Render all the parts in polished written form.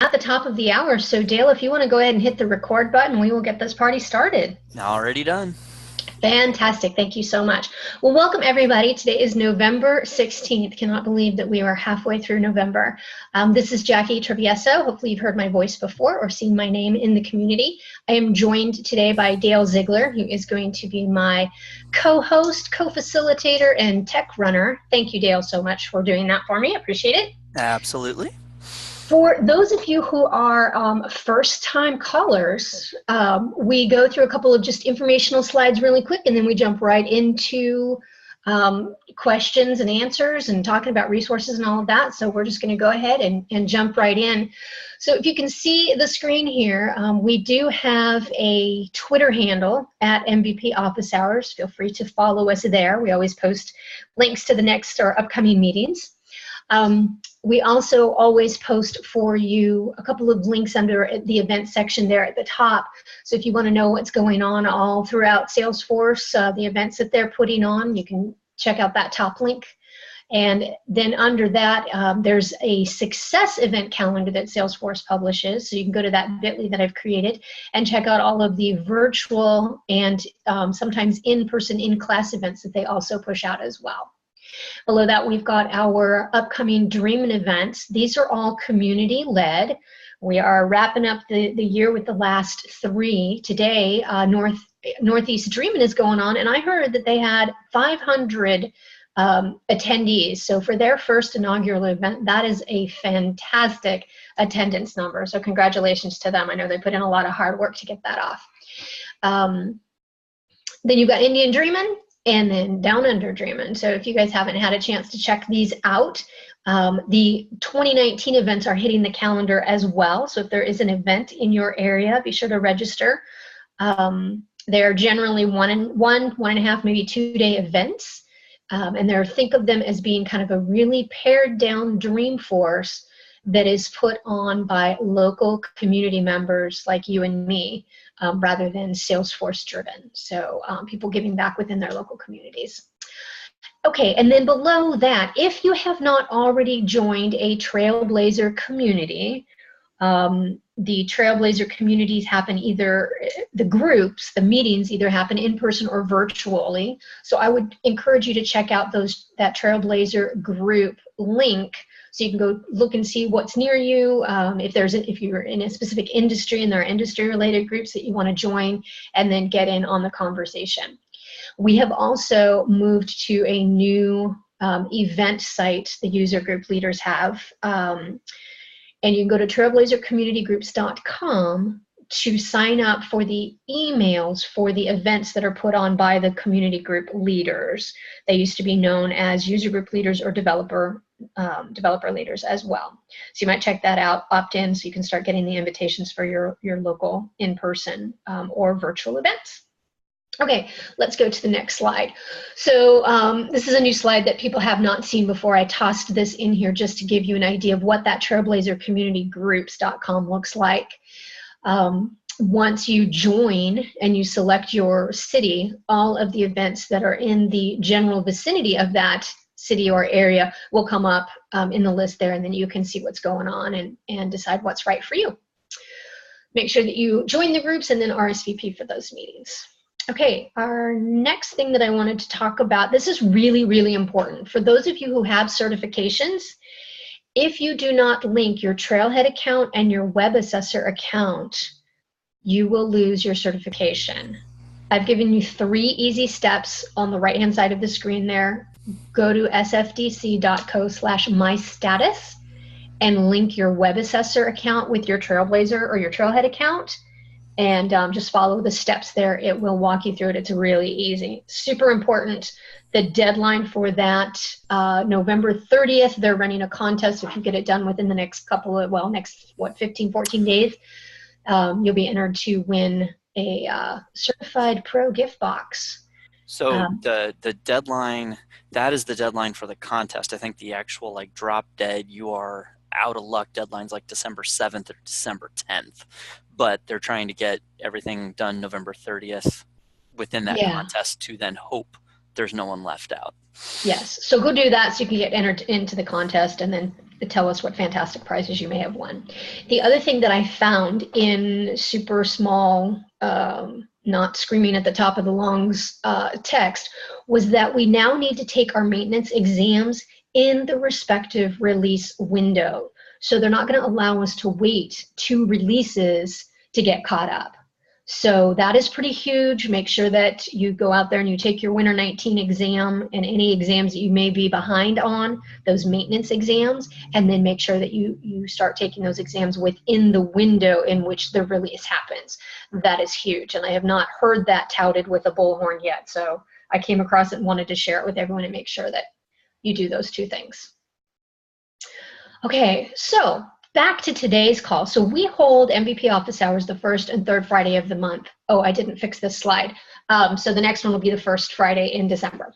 At the top of the hour. So Dale, if you want to go ahead and hit the record button, we will get this party started. Already done. Fantastic. Thank you so much. Well, welcome everybody. Today is November 16th. Cannot believe that we are halfway through November. This is Jackie Travieso. Hopefully you've heard my voice before or seen my name in the community. I am joined today by Dale Ziegler, who is going to be my co-host, co-facilitator, and tech runner. Thank you, Dale, so much for doing that for me. I appreciate it. Absolutely. For those of you who are first-time callers, we go through a couple of just informational slides really quick, and then we jump right into questions and answers and talking about resources and all of that. So we're just going to go ahead and jump right in. So if you can see the screen here, we do have a Twitter handle at MVP Office Hours. Feel free to follow us there. We always post links to the next or upcoming meetings. We also always post for you a couple of links under the event section there at the top. So if you want to know what's going on all throughout Salesforce, the events that they're putting on, you can check out that top link. And then under that, there's a success event calendar that Salesforce publishes. So you can go to that bit.ly that I've created and check out all of the virtual and sometimes in-person, in-class events that they also push out as well. Below that, we've got our upcoming Dreamin' events. These are all community-led. We are wrapping up the year with the last three. Today, Northeast Dreamin' is going on, and I heard that they had 500 attendees. So for their first inaugural event, that is a fantastic attendance number. So congratulations to them. I know they put in a lot of hard work to get that off. Then you've got Indian Dreamin', and then Down Under Dreamin'. So if you guys haven't had a chance to check these out, the 2019 events are hitting the calendar as well. So if there is an event in your area, be sure to register. They're generally one and a half, maybe 2-day events. And think of them as being kind of a really pared down Dreamforce that is put on by local community members like you and me. Rather than Salesforce driven. So people giving back within their local communities. Okay, and then below that, if you have not already joined a Trailblazer community, the Trailblazer communities happen either, the groups, the meetings either happen in person or virtually. So I would encourage you to check out that Trailblazer group link so you can go look and see what's near you. If you're in a specific industry and there are industry-related groups that you want to join, and then get in on the conversation. We have also moved to a new event site the user group leaders have. And you can go to trailblazercommunitygroups.com to sign up for the emails for the events that are put on by the community group leaders. They used to be known as user group leaders or developer leaders as well. So you might check that out, opt in, so you can start getting the invitations for your local in-person or virtual events. Okay, let's go to the next slide. So this is a new slide that people have not seen before. I tossed this in here just to give you an idea of what that trailblazercommunitygroups.com looks like. Once you join and you select your city, all of the events that are in the general vicinity of that city or area will come up in the list there, and then you can see what's going on and decide what's right for you. Make sure that you join the groups and then RSVP for those meetings. Okay, our next thing that I wanted to talk about, this is really, really important. For those of you who have certifications, if you do not link your Trailhead account and your Web Assessor account, you will lose your certification. I've given you 3 easy steps on the right-hand side of the screen there. Go to sfdc.co/mystatus and link your Web Assessor account with your Trailblazer or your Trailhead account, and just follow the steps there. It will walk you through it. It's really easy. Super important. The deadline for that, November 30th, they're running a contest. If you get it done within the next 15, 14 days, you'll be entered to win a certified pro gift box. So the deadline, that is the deadline for the contest. I think the actual drop dead, you are out of luck deadlines like December 7th or December 10th, but they're trying to get everything done November 30th within that contest to then hope there's no one left out. Yes, so go do that so you can get entered into the contest, and then tell us what fantastic prizes you may have won. The other thing that I found in super small, not screaming at the top of the lungs text, was that we now need to take our maintenance exams in the respective release window. So they're not going to allow us to wait 2 releases to get caught up. So that is pretty huge. Make sure that you go out there and you take your Winter 19 exam and any exams that you may be behind on, those maintenance exams, and then make sure that you start taking those exams within the window in which the release happens. That is huge, and I have not heard that touted with a bullhorn yet. So I came across it and wanted to share it with everyone and make sure that you do those 2 things. Okay, so back to today's call. So we hold MVP office hours the first and third Friday of the month. Oh, I didn't fix this slide. So the next one will be the first Friday in December.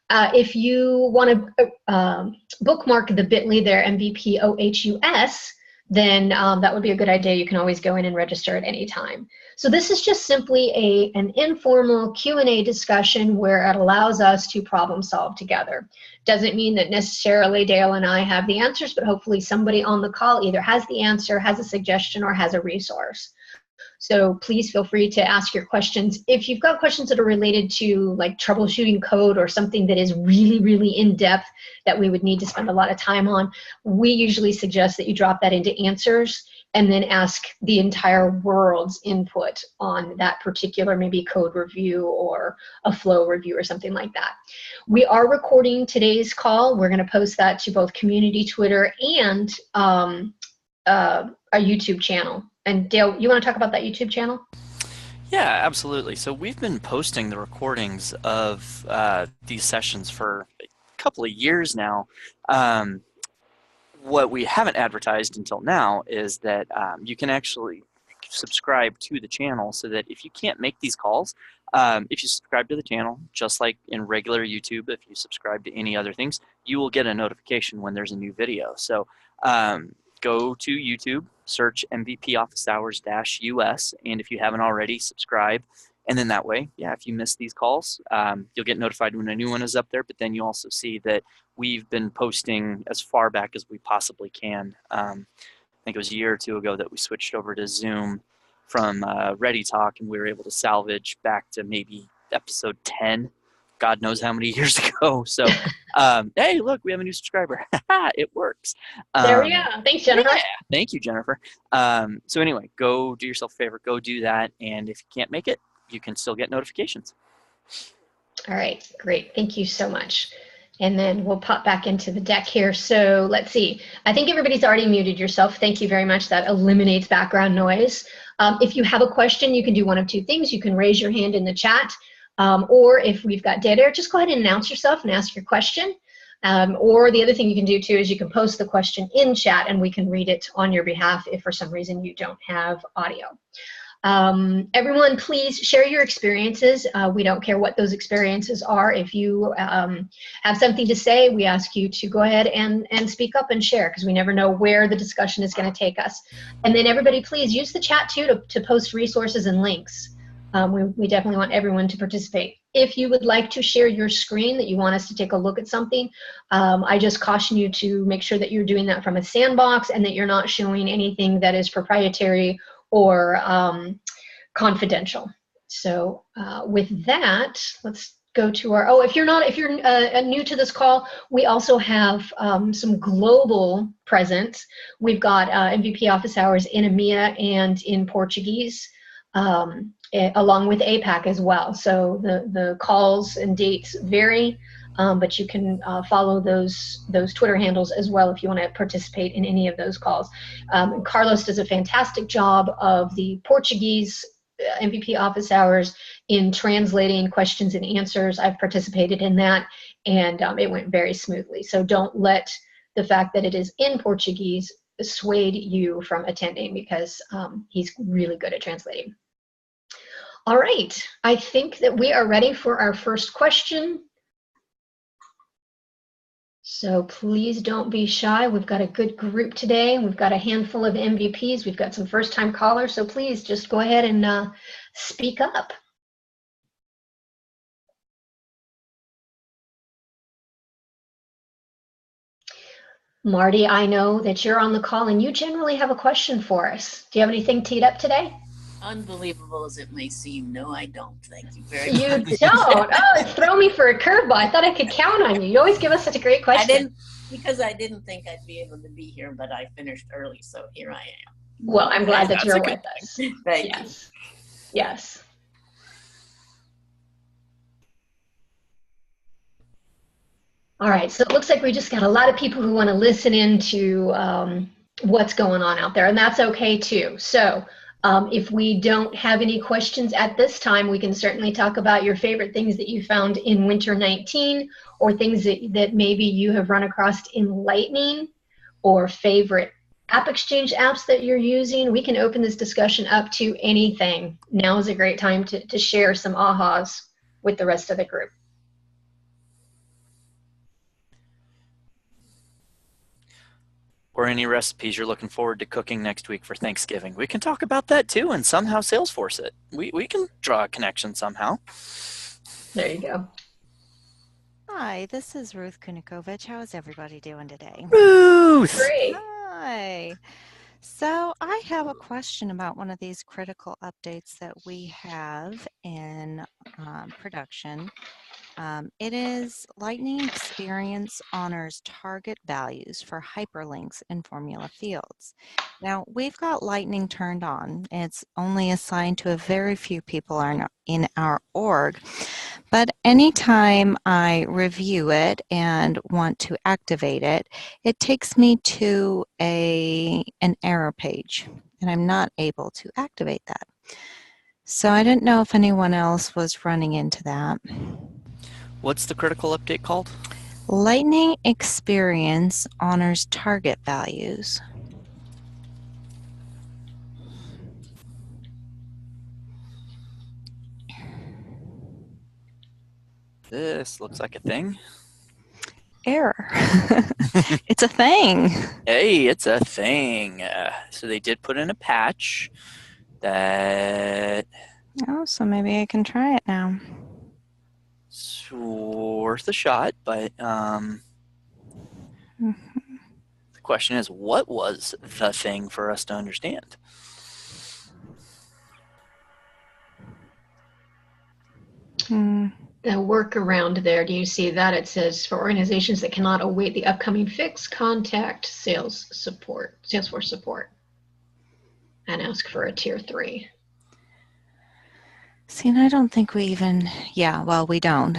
If you want to bookmark the bit.ly there, MVP OHUS, then that would be a good idea. You can always go in and register at any time. So this is just simply an informal Q&A discussion where it allows us to problem solve together. Doesn't mean that necessarily Dale and I have the answers, but hopefully somebody on the call either has the answer, has a suggestion, or has a resource. So please feel free to ask your questions. If you've got questions that are related to like troubleshooting code or something that is really, really in-depth that we would need to spend a lot of time on, we usually suggest that you drop that into answers and then ask the entire world's input on that particular maybe code review or a flow review or something like that. We are recording today's call. We're going to post that to both community Twitter and a YouTube channel. And Dale, you want to talk about that YouTube channel? Yeah, absolutely. So we've been posting the recordings of these sessions for a couple of years now. What we haven't advertised until now is that you can actually subscribe to the channel so that if you can't make these calls, if you subscribe to the channel, just like in regular YouTube, if you subscribe to any other things, you will get a notification when there's a new video. So go to YouTube, search MVP Office Hours -US, and if you haven't already, subscribe. And then that way, yeah, if you miss these calls, you'll get notified when a new one is up there, but then you also see that we've been posting as far back as we possibly can. I think it was a year or 2 ago that we switched over to Zoom from ReadyTalk, and we were able to salvage back to maybe episode 10. God knows how many years ago. So, hey, look, we have a new subscriber. It works. There we go. Thanks, Jennifer. Yeah, thank you, Jennifer. So anyway, go do yourself a favor. Go do that. And if you can't make it, you can still get notifications. All right, great. Thank you so much. And then we'll pop back into the deck here. So let's see. I think everybody's already muted yourself. Thank you very much. That eliminates background noise. If you have a question, you can do one of 2 things. You can raise your hand in the chat, or if we've got dead air, just go ahead and announce yourself and ask your question. Or the other thing you can do too is you can post the question in chat and we can read it on your behalf if for some reason you don't have audio. Everyone, please share your experiences. We don't care what those experiences are. If you have something to say, we ask you to go ahead and speak up and share, because we never know where the discussion is going to take us. And then everybody, please use the chat too to post resources and links. We definitely want everyone to participate. If you would like to share your screen, that you want us to take a look at something, I just caution you to make sure that you're doing that from a sandbox and that you're not showing anything that is proprietary or confidential. So with that, let's go to our, if you're new to this call, we also have some global presence. We've got MVP office hours in EMEA and in Portuguese, along with APAC as well. So the calls and dates vary, but you can follow those Twitter handles as well if you want to participate in any of those calls. Carlos does a fantastic job of the Portuguese MVP office hours in translating questions and answers. I've participated in that, and it went very smoothly. So don't let the fact that it is in Portuguese dissuade you from attending, because he's really good at translating. All right, I think that we are ready for our first question. So please don't be shy. We've got a good group today. We've got a handful of MVPs. We've got some first-time callers. So please just go ahead and speak up. Marty, I know that you're on the call and you generally have a question for us. Do you have anything teed up today? Unbelievable as it may seem, no, I don't. Thank you very You much. don't? Oh, throw me for a curveball. I thought I could count on you. You always give us such a great question. I didn't think I'd be able to be here, but I finished early, so here I am. Well, I'm glad that you're with us. Thank you. Yes. All right, so it looks like we just got a lot of people who want to listen into what's going on out there, and that's okay too. So if we don't have any questions at this time, we can certainly talk about your favorite things that you found in Winter 19, or things that maybe you have run across in Lightning, or favorite App Exchange apps that you're using. We can open this discussion up to anything. Now is a great time to share some ahas with the rest of the group. Or any recipes you're looking forward to cooking next week for Thanksgiving. We can talk about that too and somehow Salesforce it. We can draw a connection somehow. There you go. Hi, this is Ruth Kunikovich. How is everybody doing today? Ruth! Great. Hi. So I have a question about one of these critical updates that we have in production. It is Lightning Experience honors target values for hyperlinks in formula fields. Now, we've got Lightning turned on. It's only assigned to a very few people in our org. But anytime I review it and want to activate it, it takes me to an error page, and I'm not able to activate that. So I didn't know if anyone else was running into that. What's the critical update called? Lightning Experience honors target values. This looks like a thing. Error. It's a thing. Hey, it's a thing. So they did put in a patch that... Oh, so maybe I can try it now. It's worth a shot, but the question is, what was the thing for us to understand? The workaround there, do you see that? It says for organizations that cannot await the upcoming fix, contact Salesforce support, and ask for a tier 3. See, and I don't think we even, well, we don't.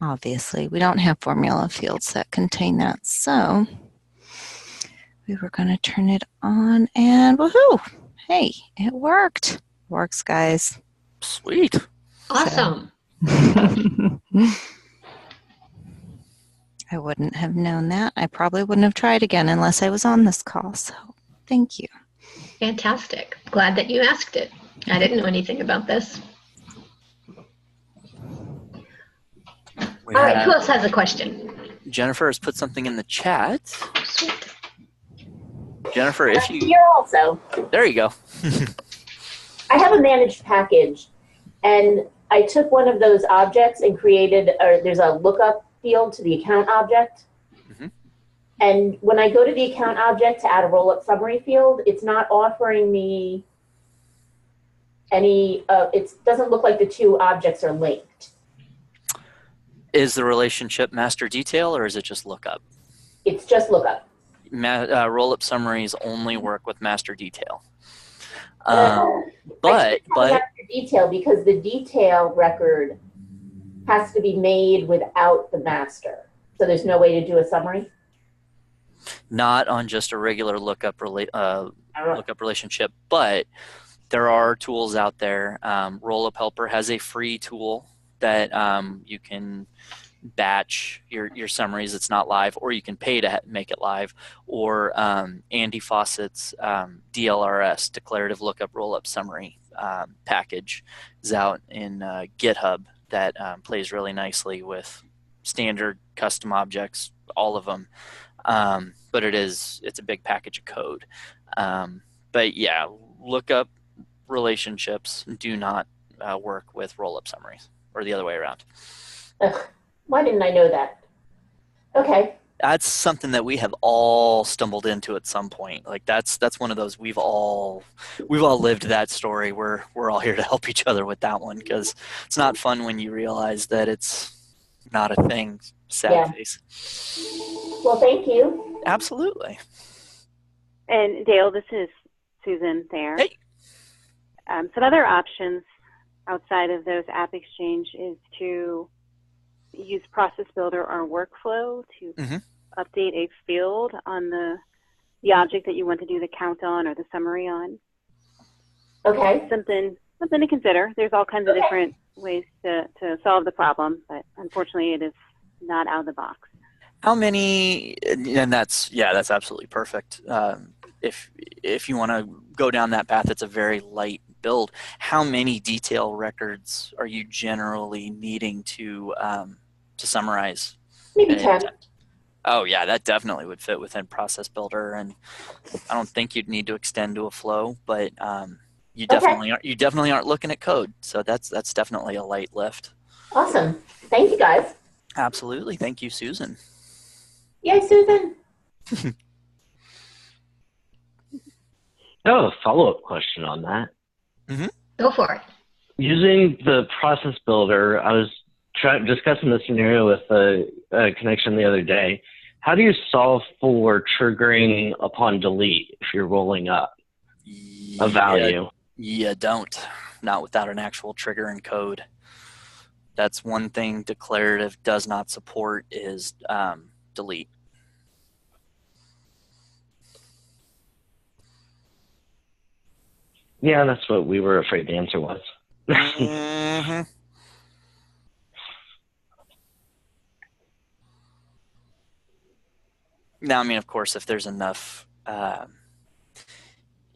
Obviously, we don't have formula fields that contain that. So we were going to turn it on and woohoo! Hey, it worked. Works, guys. Sweet. Awesome. I wouldn't have known that. I probably wouldn't have tried again unless I was on this call. So thank you. Fantastic. Glad that you asked it. I didn't know anything about this. All right, who else has a question? Jennifer has put something in the chat. Sweet. Jennifer, if you... Here also. There you go. I have a managed package, and I took one of those objects and created, or there's a lookup field to the account object. And when I go to the account object to add a roll-up summary field, it's not offering me any, it doesn't look like the two objects are linked. Is the relationship master detail, or is it just lookup? It's just lookup. Roll-up summaries only work with master detail. But master detail, because the detail record has to be made without the master. So there's no way to do a summary? Not on just a regular lookup relationship, but there are tools out there. Rollup Helper has a free tool that you can batch your summaries. It's not live, or you can pay to make it live. Or Andy Fawcett's DLRS, Declarative Lookup Rollup Summary package, is out in GitHub that plays really nicely with standard custom objects, all of them. But it's a big package of code. But yeah, lookup relationships do not work with rollup summaries, or the other way around. Ugh, why didn't I know that? Okay. That's something that we have all stumbled into at some point. Like that's one of those we've all lived that story. We're all here to help each other with that one because it's not fun when you realize that it's not a thing. Sad Yeah. face. Well, thank you. Absolutely. And Dale, this is Susan there. Hey. Some other options outside of those App Exchange is to use Process Builder or Workflow to update a field on the object that you want to do the count on or the summary on. Okay. Something to consider. There's all kinds of different ways to solve the problem, but unfortunately it is not out of the box. How many? And that's absolutely perfect. If you want to go down that path, it's a very light build. How many detail records are you generally needing to summarize? Maybe 10. Oh yeah, that definitely would fit within Process Builder, and I don't think you'd need to extend to a flow, but you definitely aren't looking at code, so that's definitely a light lift. Awesome. Thank you, guys. Absolutely, thank you, Susan. Yay, Susan. I have a follow-up question on that. Go for it. Using the Process Builder, I was discussing the scenario with a connection the other day. How do you solve for triggering upon delete if you're rolling up a value? You don't. Not without an actual trigger in code. That's one thing declarative does not support is delete. Yeah, that's what we were afraid the answer was. Now, I mean, of course, if there's enough,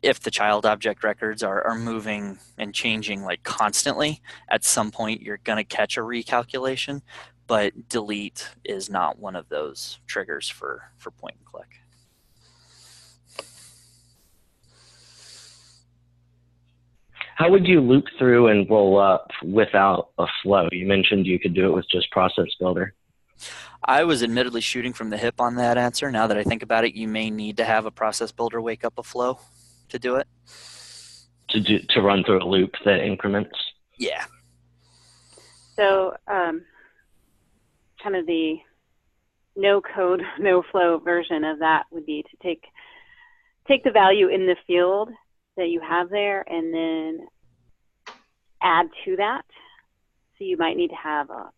if the child object records are moving and changing like constantly, at some point you're going to catch a recalculation, but delete is not one of those triggers for point and click. How would you loop through and roll up without a flow? You mentioned you could do it with just Process Builder. I was admittedly shooting from the hip on that answer. Now that I think about it, you may need to have a Process Builder wake up a flow to do it. To run through a loop that increments? Yeah. So kind of the no code, no flow version of that would be to take the value in the field that you have there and then add to that. So you might need to have a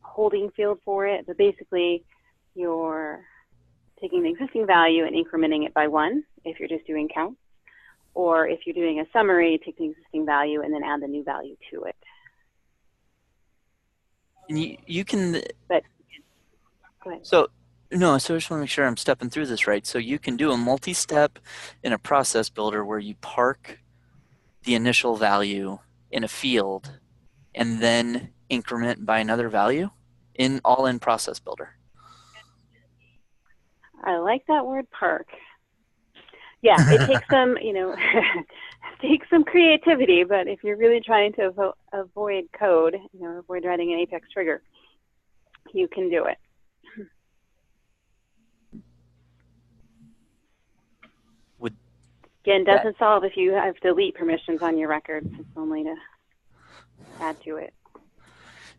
holding field for it, but basically you're taking the existing value and incrementing it by 1 if you're just doing counts, or if you're doing a summary, take the existing value and then add the new value to it. And you can. But go ahead. So I just want to make sure I'm stepping through this right. So you can do a multi-step in a Process Builder where you park the initial value in a field and then increment by another value all in Process Builder. I like that word park. Yeah, it takes some, takes some creativity, but if you're really trying to avoid code, avoid writing an Apex trigger, you can do it. Again, doesn't solve if you have delete permissions on your records. It's only to add to it.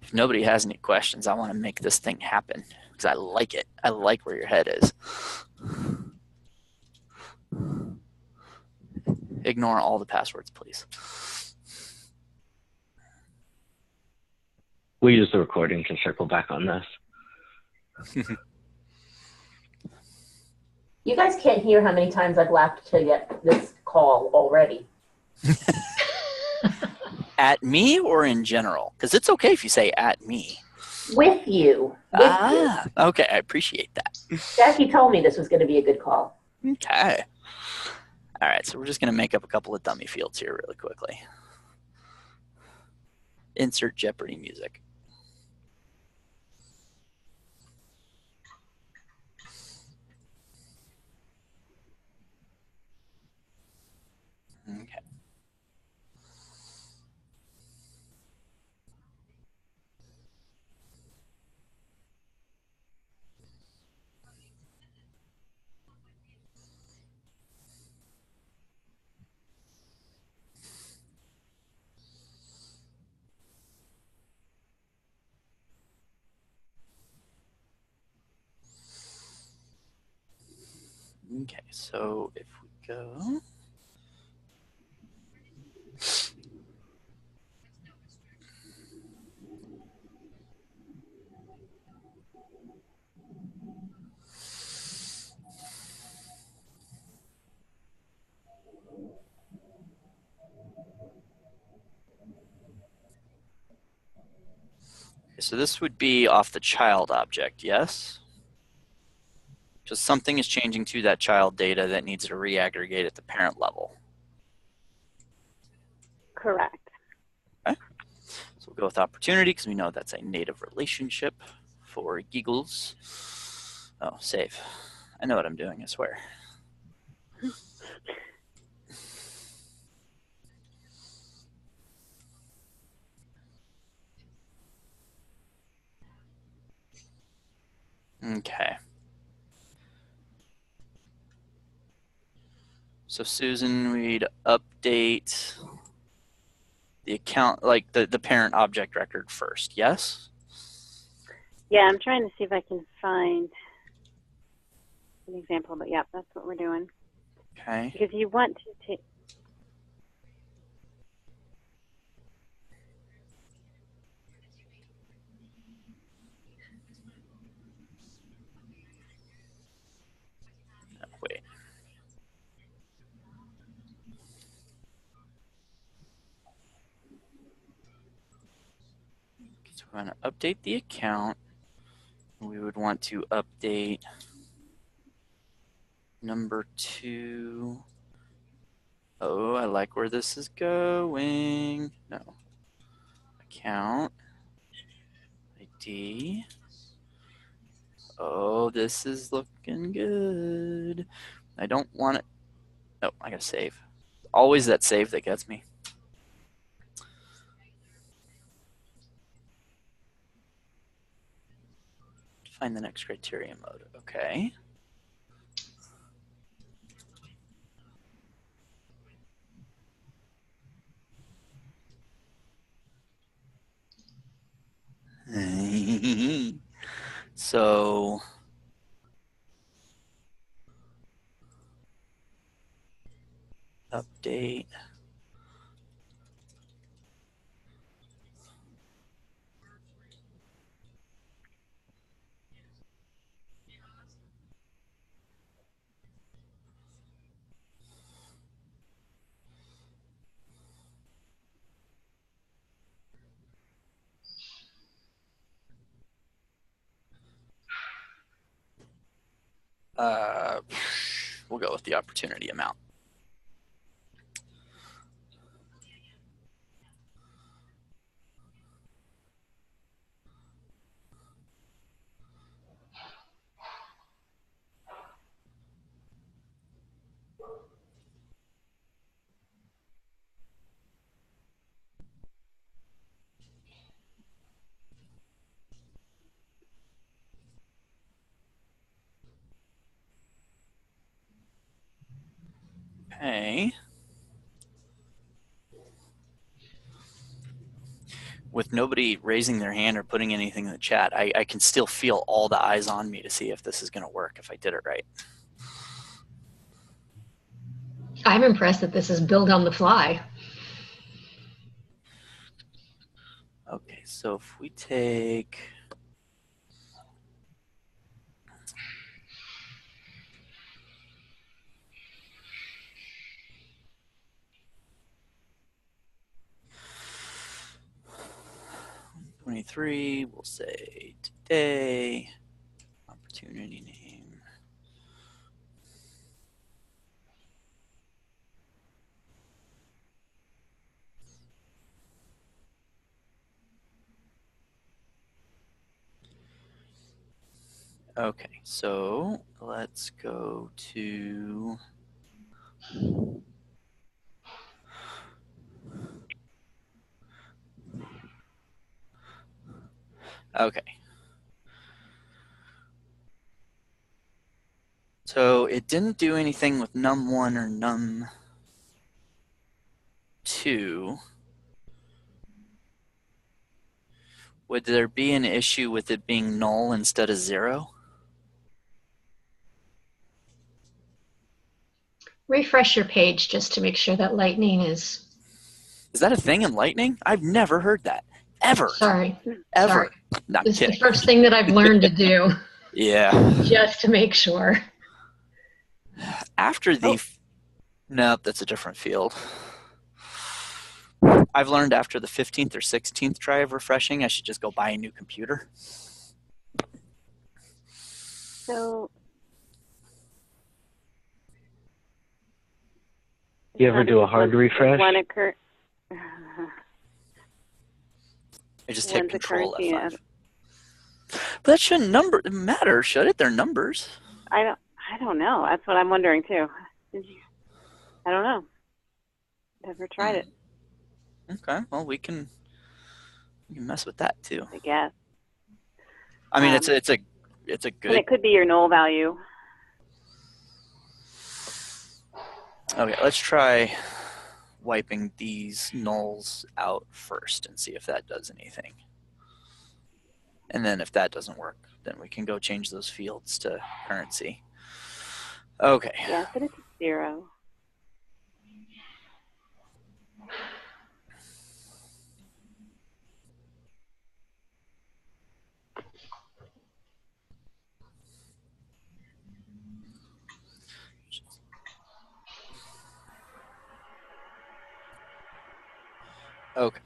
If nobody has any questions, I want to make this thing happen because I like it. I like where your head is. Ignore all the passwords, please. We'll use the recording to circle back on this. You guys can't hear how many times I've laughed to get this call already. At me or in general? Because it's okay if you say at me. With you. Okay, I appreciate that. Jackie told me this was going to be a good call. Okay. All right, so we're just going to make up a couple of dummy fields here really quickly. Insert Jeopardy music. Okay. Okay, so if we go. So this would be off the child object, yes? Just something is changing to that child data that needs to reaggregate at the parent level. Correct. Okay. So we'll go with opportunity because we know that's a native relationship for giggles. Oh, save. I know what I'm doing, I swear. Okay. So Susan, we'd update the account, like the parent object record first, yes? Yeah, I'm trying to see if I can find an example, but yeah, that's what we're doing. Okay. Because you want to take. No, wait. So we're going to update the account. We would want to update number 2. Oh, I like where this is going. No. Account. ID. Oh, this is looking good. I don't want it. Oh, I gotta save. Always that save that gets me. Find the next criteria mode. Okay. So update. We'll go with the opportunity amount. Okay. With nobody raising their hand or putting anything in the chat, I can still feel all the eyes on me to see if this is going to work, if I did it right. I'm impressed that this is built on the fly. Okay, so if we take '23, we'll say today, opportunity name. Okay, so let's go to okay. So it didn't do anything with num1 or num2. Would there be an issue with it being null instead of 0? Refresh your page just to make sure that Lightning is. Is that a thing in Lightning? I've never heard that. Ever. Sorry. Ever. Sorry. Not It's the kidding. first thing that I've learned to do Yeah. just to make sure. After the... No, that's a different field. I've learned after the 15th or 16th try of refreshing, I should just go buy a new computer. So, You ever do a hard refresh? One occur. I just hit One's a Control currency, F5. But that shouldn't matter, should it? They're numbers. I don't know. That's what I'm wondering too. I don't know. Never tried it. Okay, well we can mess with that too. I guess. I mean, it's a And good. it could be your null value. Okay, let's try wiping these nulls out first and see if that does anything. And then if that doesn't work, then we can go change those fields to currency. Okay. Yeah, but it's 0. Okay.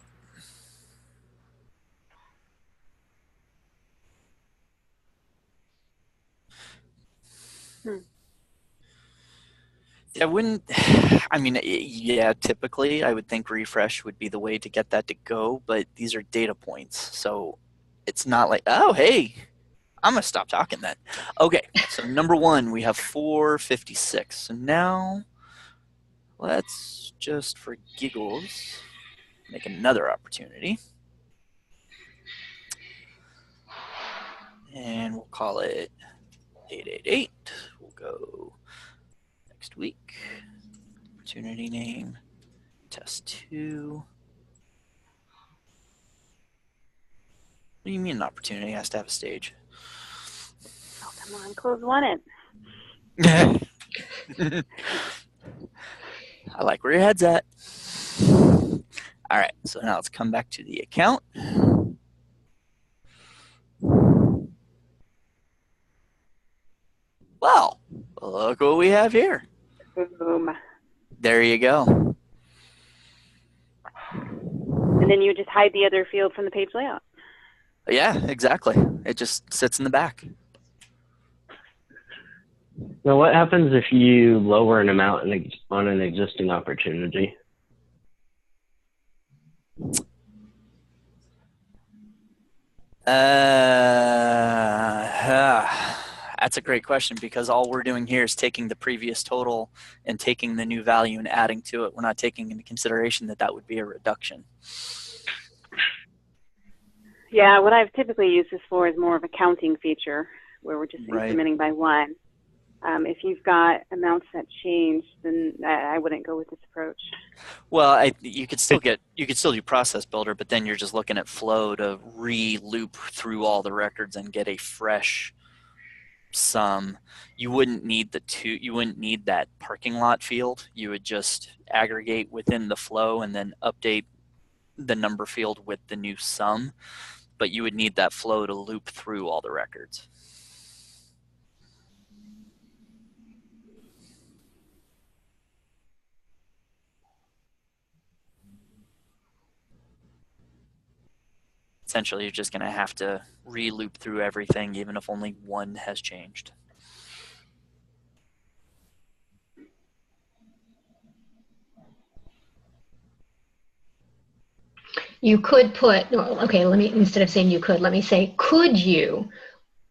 I wouldn't, I mean, yeah, typically I would think refresh would be the way to get that to go, but these are data points. So it's not like, oh, hey, I'm going to stop talking then. Okay, so number 1, we have 456. So now let's just, for giggles, make another opportunity. And we'll call it 888. We'll go next week. Opportunity name, test 2. What do you mean an opportunity has to have a stage? Oh, come on, close one it. I like where your head's at. All right, so now let's come back to the account. Well, look what we have here. Boom. There you go. And then you just hide the other field from the page layout. Yeah, exactly. It just sits in the back. Now, what happens if you lower an amount on an existing opportunity? That's a great question, because all we're doing here is taking the previous total and taking the new value and adding to it. We're not taking into consideration that that would be a reduction. Yeah, what I've typically used this for is more of a counting feature where we're just Right. incrementing by 1. If you've got amounts that change, then I wouldn't go with this approach. Well, you could still do process builder, but then you're just looking at flow to re-loop through all the records and get a fresh sum. You wouldn't need that parking lot field. You would just aggregate within the flow and then update the number field with the new sum, but you would need that flow to loop through all the records. Essentially, you're just going to have to re-loop through everything, even if only one has changed. You could put, okay, instead of saying you could, let me say, could you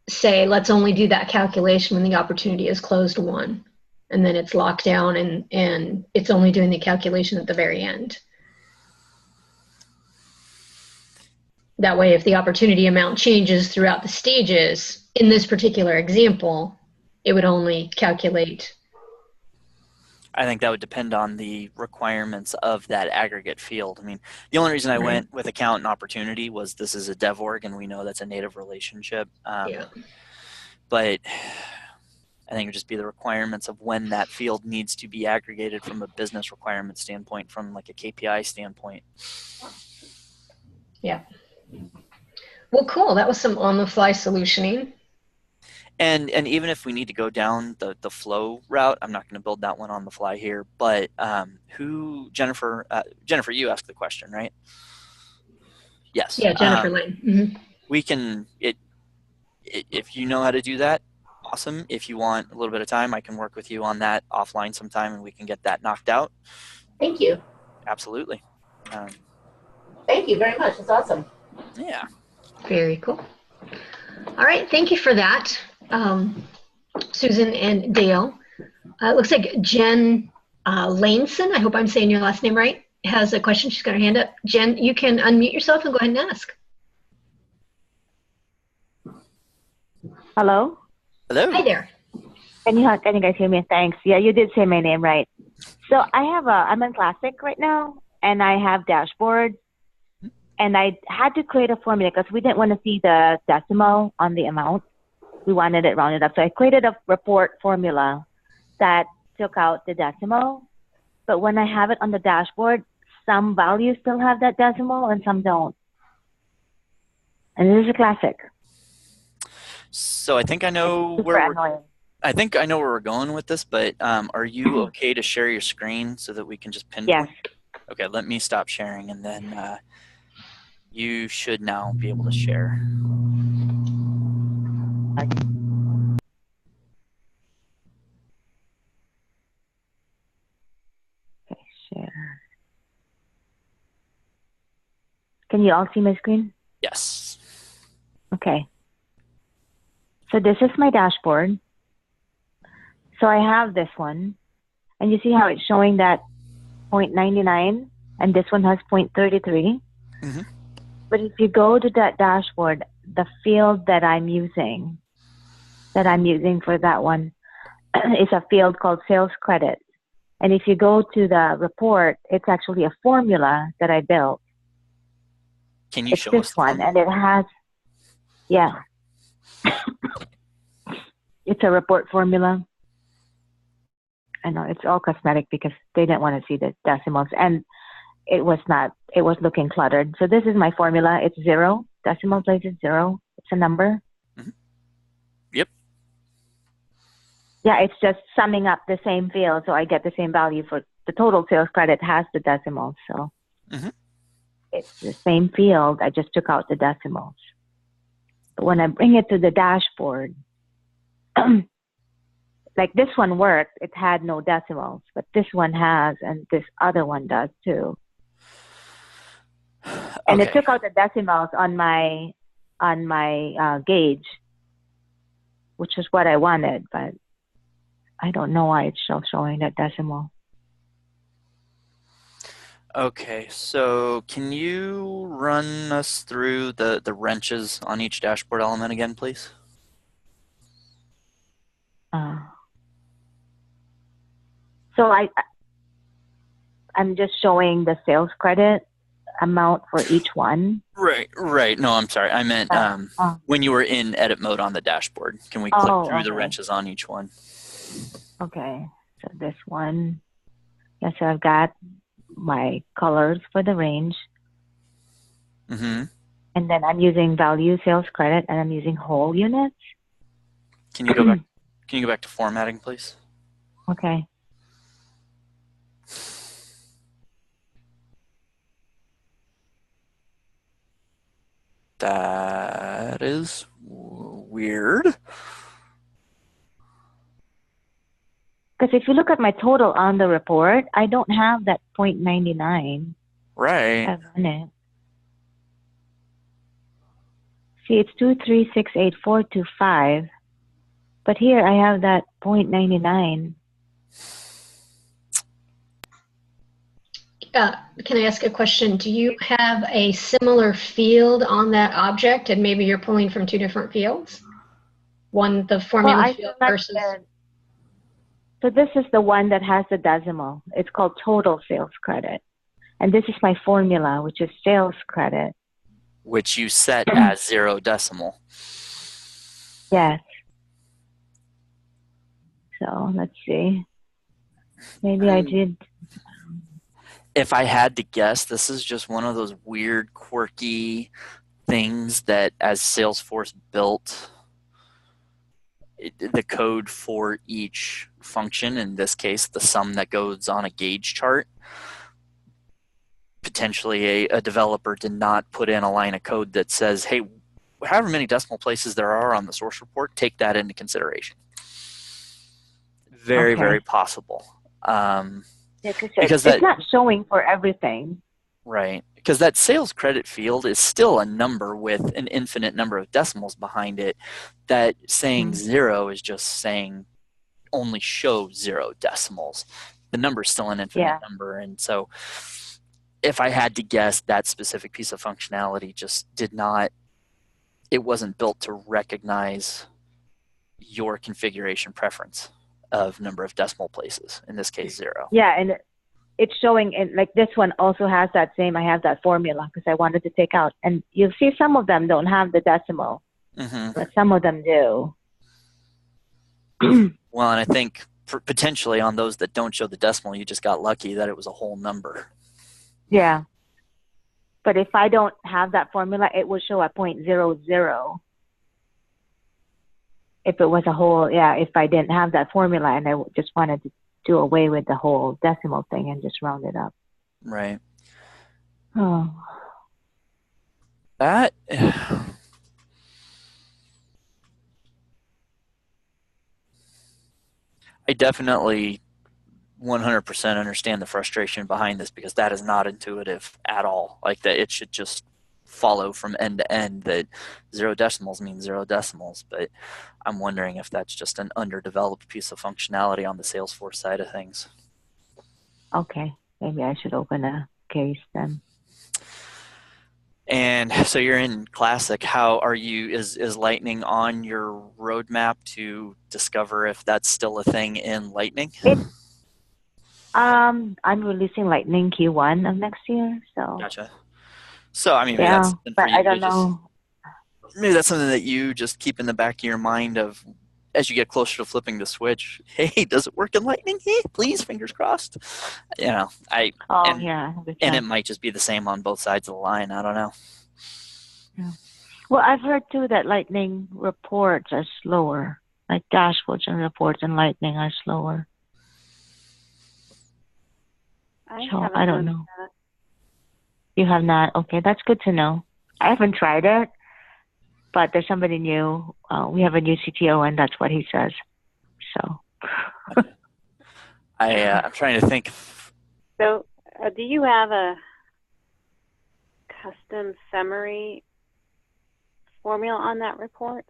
say, let's only do that calculation when the opportunity is closed 1, and then it's locked down and it's only doing the calculation at the very end. That way, if the opportunity amount changes throughout the stages, in this particular example, it would only calculate. I think that would depend on the requirements of that aggregate field. I mean, the only reason I went with account and opportunity was this is a dev org, and we know that's a native relationship. Yeah. But I think it would just be the requirements of when that field needs to be aggregated from a business requirement standpoint, from like a KPI standpoint. Yeah. Well, cool. That was some on-the-fly solutioning. And even if we need to go down the flow route, I'm not going to build that one on the fly here. But Jennifer, you asked the question, right? Yes. Yeah, Jennifer Lane. We can if you know how to do that, awesome. If you want a little bit of time, I can work with you on that offline sometime, and we can get that knocked out. Thank you. Absolutely. Thank you very much. It's awesome. Yeah. Very cool. All right. Thank you for that, Susan and Dale. It looks like Jen Laneson, I hope I'm saying your last name right, has a question. She's got her hand up. Jen, you can unmute yourself and go ahead and ask. Hello? Hello. Hi there. Can you guys hear me? Thanks. Yeah, you did say my name right. So I'm in Classic right now, and I have dashboard, and I had to create a formula because we didn't want to see the decimal on the amount. We wanted it rounded up. So I created a report formula that took out the decimal, but when I have it on the dashboard, some values still have that decimal and some don't. And this is a Classic. So I think I know where we're going with this, but are you okay to share your screen so that we can just pinpoint? Yes. Okay, let me stop sharing, and then you should now be able to share. Okay, share. Can you all see my screen? Yes. Okay. So this is my dashboard. So I have this one, and you see how it's showing that 0.99, and this one has 0.33. Mm-hmm. But if you go to that dashboard, the field that I'm using for that one is a field called sales credit. And if you go to the report, it's actually a formula that I built. Can you it's show this us one, and it has, yeah. It's a report formula. I know it's all cosmetic because they didn't want to see the decimals, and it was looking cluttered. So this is my formula. It's 0. Decimal place is 0. It's a number. Mm-hmm. Yep. Yeah, it's just summing up the same field, so I get the same value for the total sales credit has the decimals. So it's the same field. I just took out the decimals. But when I bring it to the dashboard, like this one worked, it had no decimals, but this one has, and this other one does too. And it took out the decimals on my gauge, which is what I wanted, but I don't know why it's still showing that decimal. Okay, so can you run us through the wrenches on each dashboard element again, please? So I'm just showing the sales credit amount for each one. Right. No, I'm sorry. I meant when you were in edit mode on the dashboard. Can we click through the wrenches on each one? Okay. So this one. Yeah, so I've got my colors for the range. Mm-hmm. And then I'm using value sales credit, and I'm using whole units. Can you go back? Can you go back to formatting, please? Okay. That is weird. Because if you look at my total on the report, I don't have that 0.99. Right. See, it's 2368425, but here I have that 0.99. Can I ask a question? Do you have a similar field on that object, and maybe you're pulling from two different fields? One, the formula field versus... So this is the one that has the decimal. It's called total sales credit. And this is my formula, which is sales credit. Which you set as 0 decimal. Yes. So let's see. Maybe I did. If I had to guess, this is just one of those weird, quirky things that as Salesforce built the code for each function, in this case, the sum that goes on a gauge chart, potentially a developer did not put in a line of code that says, hey, however many decimal places there are on the source report, take that into consideration. Very, very possible. Yeah, because it's not showing for everything. Right. Because that sales credit field is still a number with an infinite number of decimals behind it. That saying 0 is just saying only show 0 decimals. The number is still an infinite number. And so if I had to guess, that specific piece of functionality just did not, it wasn't built to recognize your configuration preference of number of decimal places, in this case 0. Yeah, and it's showing, and like this one also has that same, I have that formula because I wanted to take out, and you'll see some of them don't have the decimal, but some of them do. Well, and I think potentially on those that don't show the decimal, you just got lucky that it was a whole number. Yeah. But if I don't have that formula, it will show at 0.00. If it was a whole, if I didn't have that formula and I just wanted to do away with the whole decimal thing and just round it up. Right. Oh. That, I definitely 100% understand the frustration behind this, because that is not intuitive at all. Like that, it should just follow from end to end that 0 decimals means 0 decimals. But I'm wondering if that's just an underdeveloped piece of functionality on the Salesforce side of things. Okay, maybe I should open a case then. And so you're in Classic. How are you? Is Lightning on your roadmap to discover if that's still a thing in Lightning? I'm releasing Lightning Q1 of next year, so. Gotcha. So I mean, maybe that's something for you. I don't know. Maybe that's something that you just keep in the back of your mind of, as you get closer to flipping the switch. Hey, does it work in Lightning? Hey, please, fingers crossed. You know, and it might just be the same on both sides of the line. I don't know. Yeah. Well, I've heard too that Lightning reports are slower. Like dashboards and reports in Lightning are slower. I don't know. You have not? Okay, that's good to know. I haven't tried it, but there's somebody new. We have a new CTO, and that's what he says. So. I'm trying to think. So, do you have a custom summary formula on that report?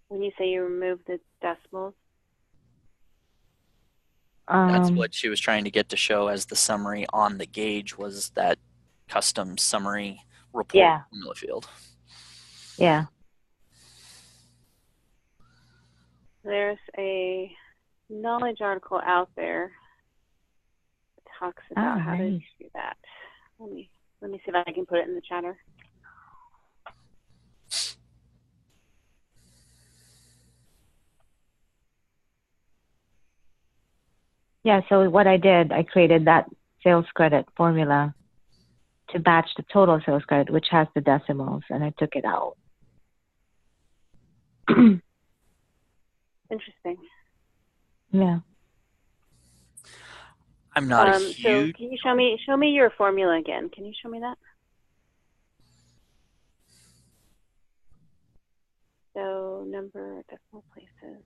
When you say you remove the decimals? That's what she was trying to get to show as the summary on the gauge, was that custom summary report formula field. Yeah. There's a knowledge article out there that talks about how to do that. Let me see if I can put it in the chatter. Yeah, so what I did, I created that sales credit formula to batch the total sales credit, which has the decimals, and I took it out. Interesting. Yeah. I'm not a huge... So can you show me your formula again? Can you show me that? So number of decimal places.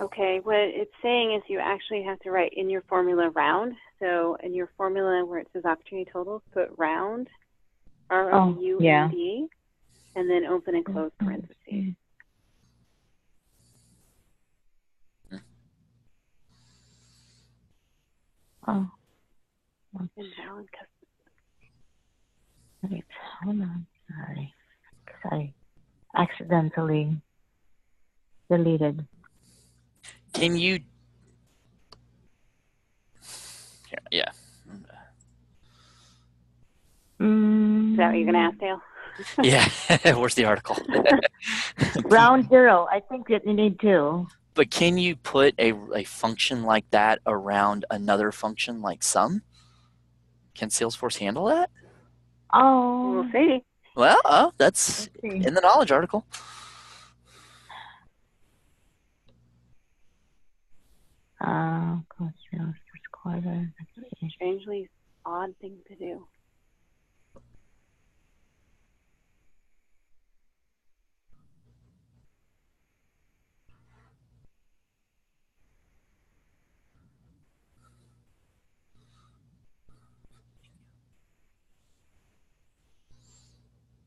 Okay, what it's saying is you actually have to write in your formula round. So in your formula where it says opportunity totals, put round, R-O-U-N-D, and then open and close parentheses. Oh. Invalid custom. Wait, hold on. Sorry. Accidentally deleted. Can you... Yeah. Is that what you're going to ask, Dale? Yeah, where's the article? Round zero. I think that you need two. But can you put a function like that around another function like sum? Can Salesforce handle that? Oh. We'll see. Well, that's in the knowledge article. Cost sales this quarter. Strangely odd thing to do.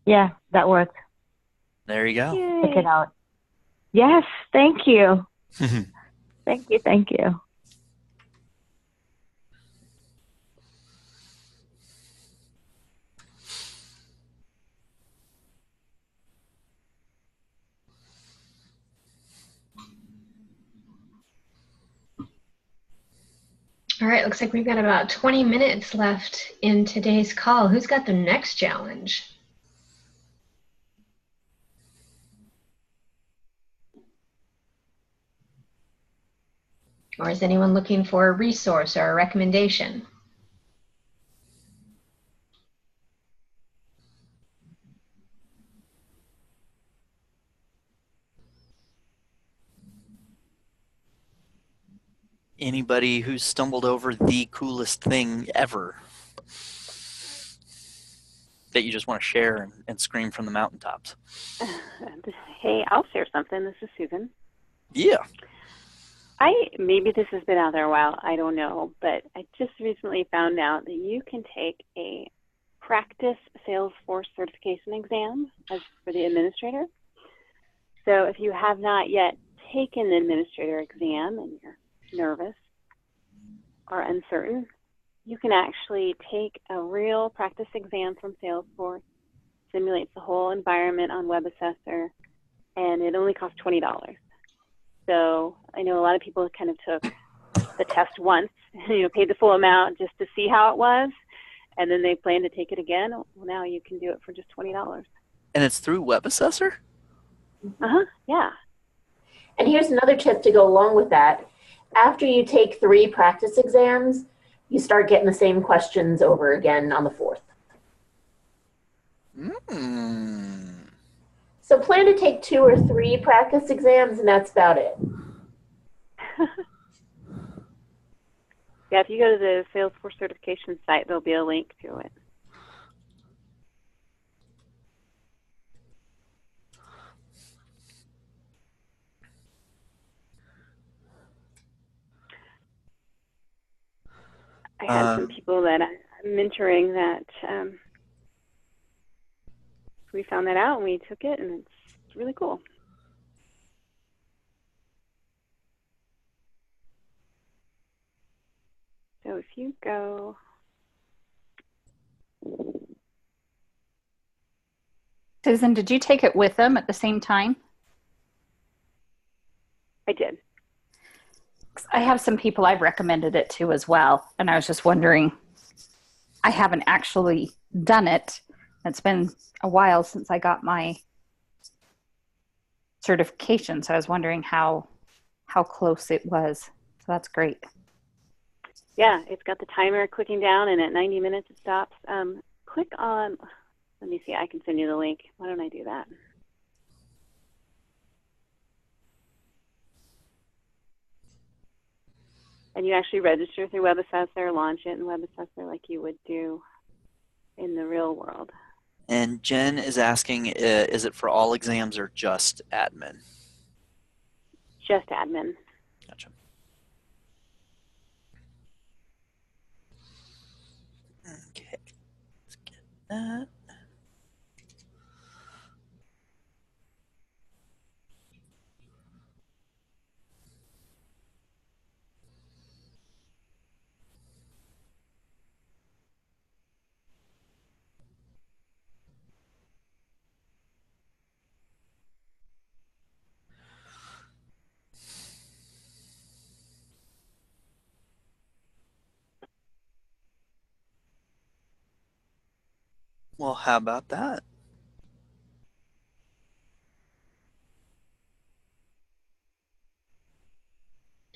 Yeah, that worked. There you go. Check it out. Yes, thank you. Thank you. All right, looks like we've got about 20 minutes left in today's call. Who's got the next challenge? Or is anyone looking for a resource or a recommendation? Anybody who's stumbled over the coolest thing ever that you just want to share and scream from the mountaintops? Hey, I'll share something. This is Susan. Yeah. Maybe this has been out there a while. I don't know, but I just recently found out that you can take a practice Salesforce certification exam as for the administrator. So if you have not yet taken the administrator exam and you're nervous or uncertain, you can actually take a real practice exam from Salesforce, simulates the whole environment on WebAssessor, and it only costs $20. So I know a lot of people kind of took the test once, paid the full amount just to see how it was, and then they plan to take it again. Well, now you can do it for just $20. And it's through WebAssessor? Yeah. And here's another tip to go along with that. After you take 3 practice exams, you start getting the same questions over again on the 4th. So plan to take 2 or 3 practice exams, and that's about it. Yeah, if you go to the Salesforce certification site, there'll be a link to it. I had some people that I'm mentoring that we found that out and we took it, and it's really cool. So if you go, Susan, did you take it with them at the same time? I did. I have some people I've recommended it to as well, and I was just wondering, I haven't actually done it. It's been a while since I got my certification, so I was wondering how close it was. So that's great. Yeah, it's got the timer clicking down, and at 90 minutes it stops. Click on, let me see, I can send you the link. Why don't I do that? And you actually register through WebAssessor, launch it in WebAssessor like you would do in the real world. And Jen is asking, is it for all exams or just admin? Just admin. Gotcha. Okay, let's get that. Well, how about that?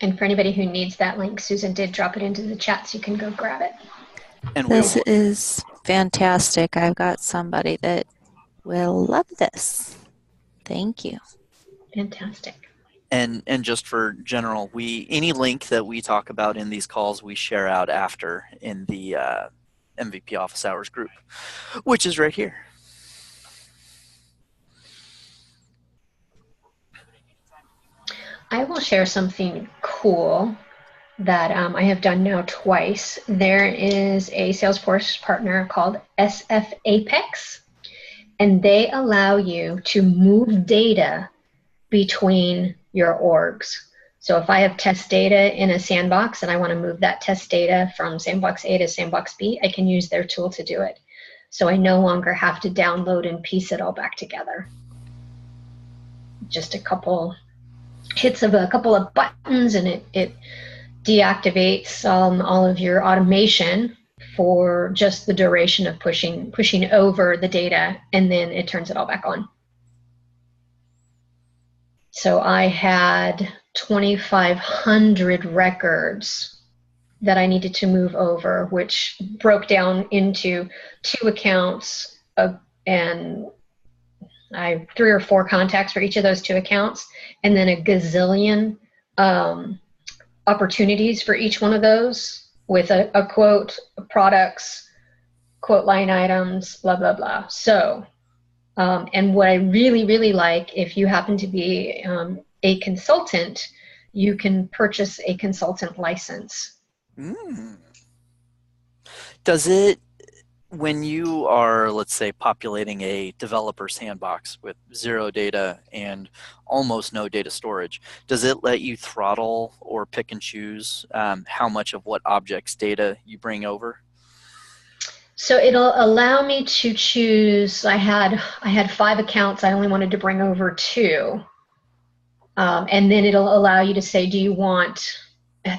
And for anybody who needs that link, Susan did drop it into the chat, so you can go grab it. And This is fantastic. I've got somebody that will love this. Thank you. Fantastic. And just for general, any link that we talk about in these calls, we share out after in the MVP Office Hours group, which is right here. I will share something cool that I have done now twice. There is a Salesforce partner called SF Apex, and they allow you to move data between your orgs. So if I have test data in a sandbox and I want to move that test data from sandbox A to sandbox B, I can use their tool to do it. So I no longer have to download and piece it all back together. Just a couple hits of a couple of buttons, and it deactivates all of your automation for just the duration of pushing over the data, and then it turns it all back on. So I had 2,500 records that I needed to move over, which broke down into 2 accounts and I have 3 or 4 contacts for each of those 2 accounts, and then a gazillion opportunities for each one of those with a quote, products, quote line items, blah, blah, blah. So, and what I really, really like, if you happen to be a consultant, you can purchase a consultant license. Does it, when you are, let's say, populating a developer sandbox with 0 data and almost no data storage, does it let you throttle or pick and choose how much of what objects data you bring over? So it'll allow me to choose. I had 5 accounts. I only wanted to bring over 2. And then it'll allow you to say, do you want,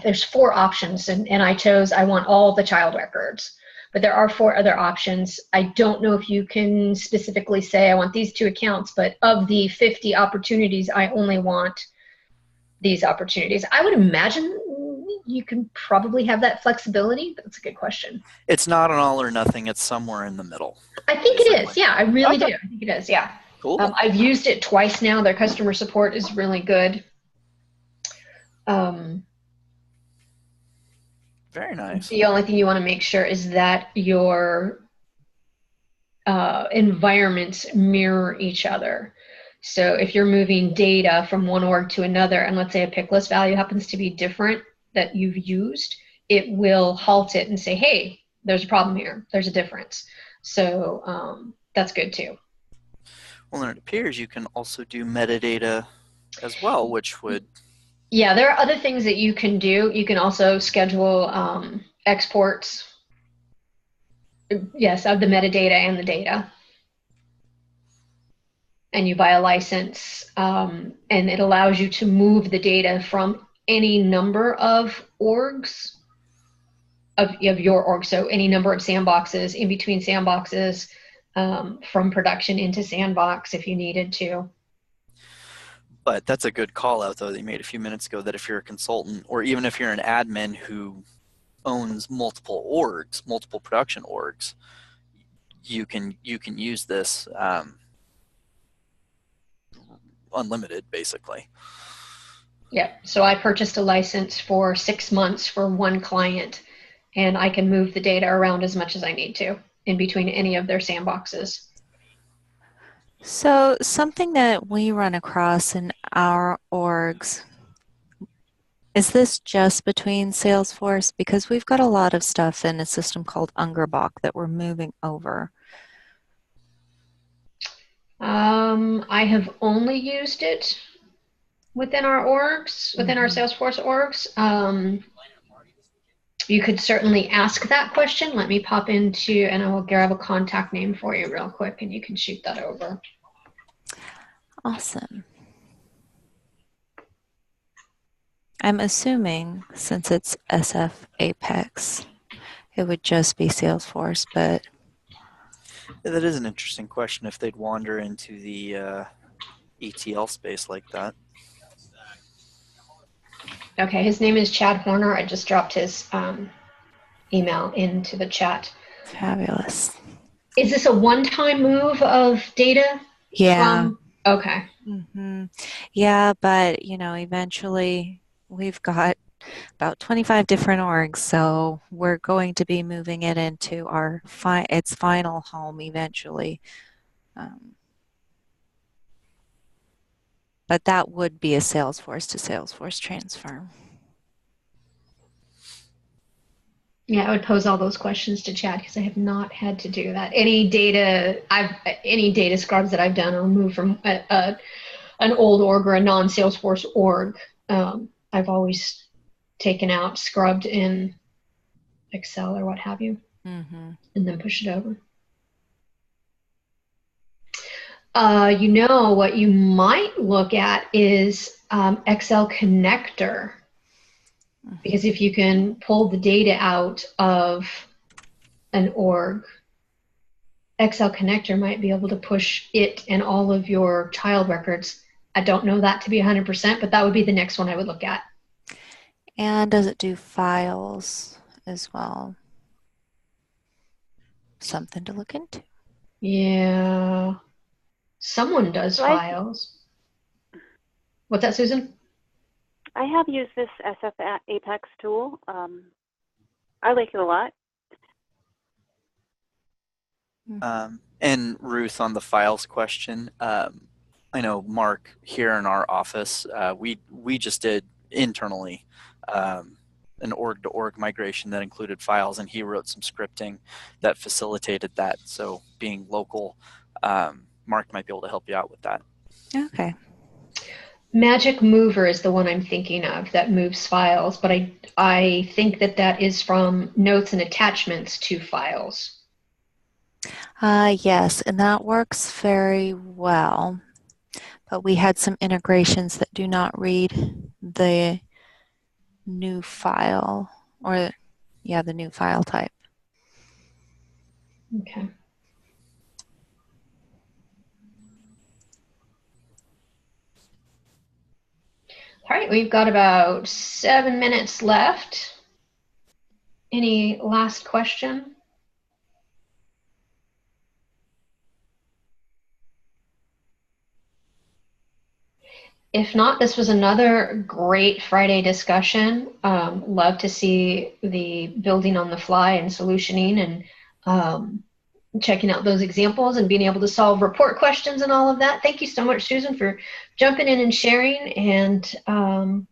there's 4 options, and I chose, I want all the child records. But there are 4 other options. I don't know if you can specifically say, I want these 2 accounts, but of the 50 opportunities, I only want these opportunities. I would imagine you can probably have that flexibility, but that's a good question. It's not an all or nothing. It's somewhere in the middle. I think it is. Yeah, I really do. I think it is. Yeah. Cool. I've used it twice now. Their customer support is really good. Very nice. The only thing you want to make sure is that your environments mirror each other. So if you're moving data from one org to another, and let's say a pick list value happens to be different that you've used, it will halt it and say, hey, there's a problem here. There's a difference. So that's good too. Well, and it appears you can also do metadata as well, which would... Yeah, there are other things that you can do. You can also schedule exports, yes, of the metadata and the data. And you buy a license, and it allows you to move the data from any number of orgs of your org. So any number of sandboxes, in between sandboxes, from production into sandbox if you needed to. But that's a good call out, though, that you made a few minutes ago, that if you're a consultant, or even if you're an admin who owns multiple orgs, multiple production orgs, you can use this unlimited, basically. Yeah, so I purchased a license for 6 months for one client, and I can move the data around as much as I need to in between any of their sandboxes. So something that we run across in our orgs, is this just between Salesforce? Because we've got a lot of stuff in a system called Ungerbach that we're moving over. I have only used it within our orgs, within our Salesforce orgs. You could certainly ask that question. Let me pop into, and I will grab a contact name for you real quick, and you can shoot that over. Awesome. I'm assuming since it's SF Apex, it would just be Salesforce, but Yeah, that is an interesting question if they'd wander into the ETL space like that. Okay, his name is Chad Horner. I just dropped his email into the chat. Fabulous. Is this a one-time move of data? Yeah. Okay. Yeah, but eventually we've got about 25 different orgs, so we're going to be moving it into our its final home eventually. But that would be a Salesforce to Salesforce transfer. Yeah, I would pose all those questions to Chad because I have not had to do that. Any data scrubs that I've done or moved from an old org or a non-Salesforce org, I've always taken out, scrubbed in Excel or what have you, and then push it over. What you might look at is Excel connector. Because if you can pull the data out of an org, Excel connector might be able to push it and all of your child records. I don't know that to be 100%, but that would be the next one I would look at. And does it do files as well? Something to look into. Yeah. Someone does files. What's that, Susan? I have used this SF Apex tool. I like it a lot. And Ruth, on the files question, I know Mark here in our office, we just did internally an org-to-org migration that included files, and he wrote some scripting that facilitated that. So being local, Mark might be able to help you out with that. Okay. Magic Mover is the one I'm thinking of that moves files, but I think that is from notes and attachments to files. Yes, and that works very well. But we had some integrations that do not read the new file, or the new file type. Okay. All right, we've got about 7 minutes left. Any last question? If not, this was another great Friday discussion. Love to see the building on the fly and solutioning and checking out those examples and being able to solve report questions and all of that. Thank you so much, Susan, for jumping in and sharing, and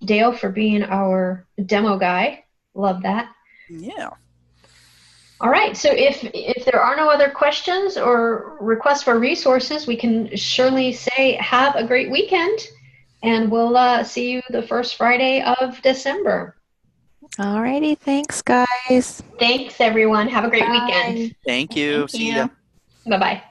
Dale for being our demo guy. Love that. Yeah. All right, so if there are no other questions or requests for resources, we can surely say have a great weekend, and we'll see you the first Friday of December. All righty, thanks, guys. Thanks, everyone. Have a great weekend. Thank you. See ya. Bye-bye.